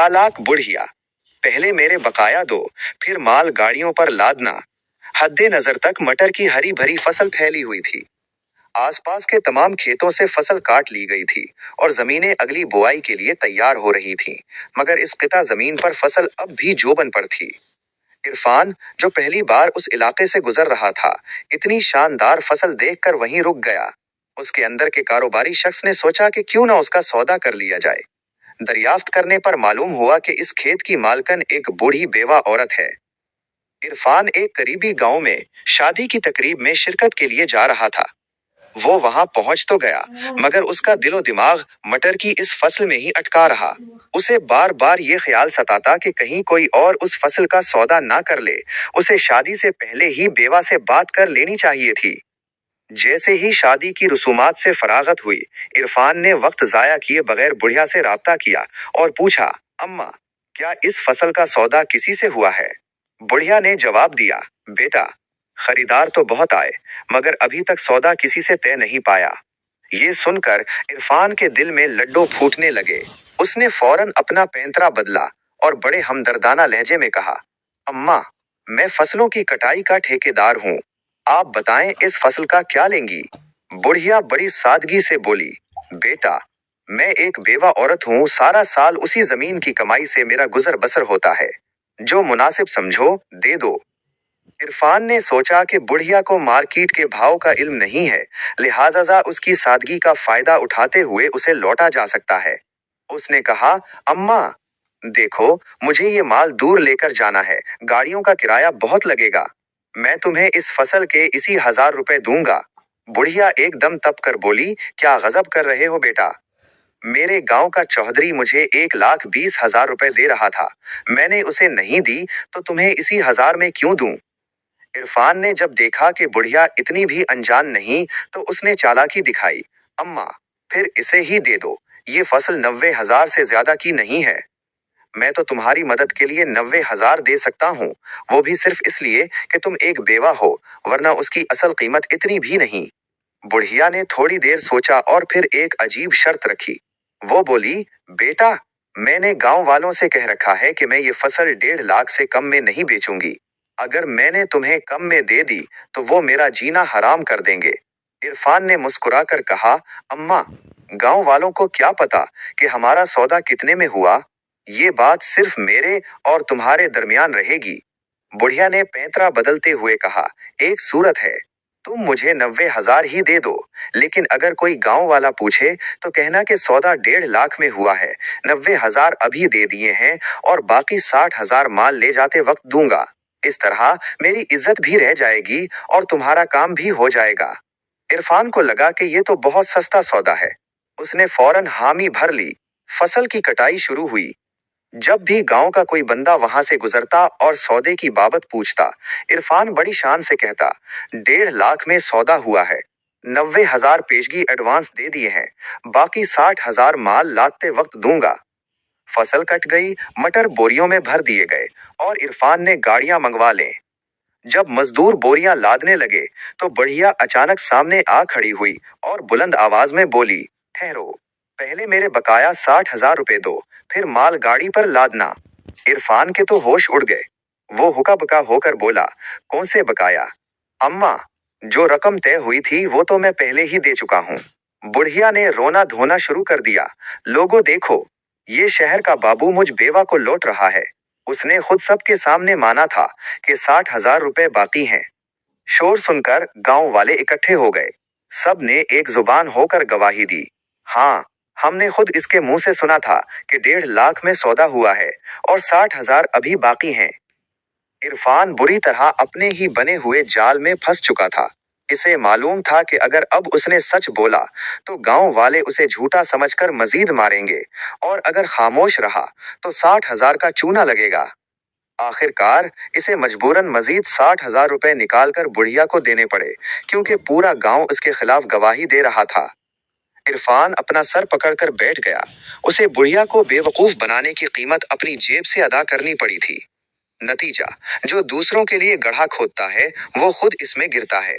चालाक बुढ़िया, पहले मेरे बकाया दो, फिर माल गाड़ियों पर लादना। हद्दे नजर तक मटर की हरी भरी फसल फैली हुई थी। आसपास के तमाम खेतों से फसल काट ली गई थी और जमीनें अगली बुआई के लिए तैयार हो रही थीं, मगर इस किता जमीन पर फसल अब भी जोबन पर थी। इरफान, जो पहली बार उस इलाके से गुजर रहा था, इतनी शानदार फसल देखकर वहीं रुक गया। उसके अंदर के कारोबारी शख्स ने सोचा कि क्यों ना उसका सौदा कर लिया जाए। दरियाफ्त करने पर मालूम हुआ कि इस खेत की मालकन एक बूढ़ी बेवा औरत है। इरफान एक करीबी गांव में शादी की तकरीब में शिरकत के लिए जा रहा था। वो वहां पहुंच तो गया, मगर उसका दिलो दिमाग मटर की इस फसल में ही अटका रहा। उसे बार बार ये ख्याल सताता कि कहीं कोई और उस फसल का सौदा ना कर ले। उसे शादी से पहले ही बेवा से बात कर लेनी चाहिए थी। जैसे ही शादी की रसूमात से फरागत हुई, इरफान ने वक्त जाया किए बगैर बुढ़िया से राब्ता किया और पूछा, अम्मा, क्या इस फसल का सौदा किसी से हुआ है? बुढ़िया ने जवाब दिया, बेटा, खरीदार तो बहुत आए, मगर अभी तक सौदा किसी से तय नहीं पाया। ये सुनकर इरफान के दिल में लड्डू फूटने लगे। उसने फौरन अपना पैंतरा बदला और बड़े हमदर्दाना लहजे में कहा, अम्मा, मैं फसलों की कटाई का ठेकेदार हूँ। आप बताएं इस फसल का क्या लेंगी? बुढ़िया बड़ी सादगी से बोली, बेटा, मैं एक बेवा औरत हूँ, सारा साल उसी जमीन की कमाई से मेरा गुजर बसर होता है। जो मुनासिब समझो दे दो। इरफान ने सोचा कि बुढ़िया को मार्केट के भाव का इल्म नहीं है, लिहाजा उसकी सादगी का फायदा उठाते हुए उसे लौटा जा सकता है। उसने कहा, अम्मा, देखो, मुझे ये माल दूर लेकर जाना है, गाड़ियों का किराया बहुत लगेगा। मैं तुम्हें इस फसल के इसी 1000 रुपए दूंगा। बुढ़िया एकदम तप कर बोली, क्या गजब कर रहे हो बेटा? मेरे गांव का चौधरी मुझे 1,20,000 रुपए दे रहा था। मैंने उसे नहीं दी तो तुम्हें इसी 1000 में क्यों दूं? इरफान ने जब देखा कि बुढ़िया इतनी भी अनजान नहीं, तो उसने चालाकी दिखाई, अम्मा, फिर इसे ही दे दो। ये फसल 90,000 से ज्यादा की नहीं है। मैं तो तुम्हारी मदद के लिए 90,000 दे सकता हूँ, वो भी सिर्फ इसलिए कि तुम एक बेवा हो, वरना उसकी असल कीमत इतनी भी नहीं। बुढ़िया ने थोड़ी देर सोचा और फिर एक अजीब शर्त रखी। वो बोली, बेटा, मैंने गांव वालों से कह रखा है कि मैं ये फसल 1.5 लाख से कम में नहीं बेचूंगी। अगर मैंने तुम्हें कम में दे दी तो वो मेरा जीना हराम कर देंगे। इरफान ने मुस्कुराकर कहा, अम्मा, गांव वालों को क्या पता कि हमारा सौदा कितने में हुआ? ये बात सिर्फ मेरे और तुम्हारे दरमियान रहेगी। बुढ़िया ने पैंतरा बदलते हुए कहा, एक सूरत है, तुम मुझे 90,000 ही दे दो, लेकिन अगर कोई गांव वाला पूछे तो कहना कि सौदा 1.5 लाख में हुआ है, 90,000 अभी दे दिए हैं और बाकी 60,000 माल ले जाते वक्त दूंगा। इस तरह मेरी इज्जत भी रह जाएगी और तुम्हारा काम भी हो जाएगा। इरफान को लगा कि ये तो बहुत सस्ता सौदा है। उसने फौरन हामी भर ली। फसल की कटाई शुरू हुई। जब भी गांव का कोई बंदा वहां से गुजरता और सौदे की बाबत पूछता, इरफान बड़ी शान से कहता, 1.5 लाख में सौदा हुआ है, 90,000 पेशगी एडवांस दे दिए हैं, बाकी 60,000 माल लादते वक्त दूंगा। फसल कट गई, मटर बोरियों में भर दिए गए और इरफान ने गाड़ियां मंगवा लें। जब मजदूर बोरियां लादने लगे तो बढ़िया अचानक सामने आ खड़ी हुई और बुलंद आवाज में बोली, ठहरो, पहले मेरे बकाया 60,000 रुपए दो, फिर माल गाड़ी पर लादना। इरफान के तो होश उड़ गए। वो हुक्का बका होकर बोला, कौन से बकाया? अम्मा, जो रकम तय हुई थी वो तो मैं पहले ही दे चुका हूँ। बुढ़िया ने रोना धोना शुरू कर दिया, लोगों देखो, ये शहर का बाबू मुझ बेवा को लौट रहा है। उसने खुद सबके सामने माना था कि 60,000 रुपए बाकी हैं। शोर सुनकर गांव वाले इकट्ठे हो गए। सब ने एक जुबान होकर गवाही दी, हाँ, हमने खुद इसके मुंह से सुना था कि 1.5 लाख में सौदा हुआ है और 60,000 अभी बाकी हैं। इरफान बुरी तरह अपने ही बने हुए जाल में फंस चुका था। इसे मालूम था कि अगर अब उसने सच बोला तो गांव वाले उसे झूठा समझकर मजीद मारेंगे, और अगर खामोश रहा तो 60,000 का चूना लगेगा। आखिरकार इसे मजबूरन मजीद 60,000 रुपए निकालकर बुढ़िया को देने पड़े, क्योंकि पूरा गांव उसके खिलाफ गवाही दे रहा था। इरफान अपना सर पकड़कर बैठ गया। उसे बुढ़िया को बेवकूफ बनाने की कीमत अपनी जेब से अदा करनी पड़ी थी। नतीजा, जो दूसरों के लिए गड्ढा खोदता है वो खुद इसमें गिरता है।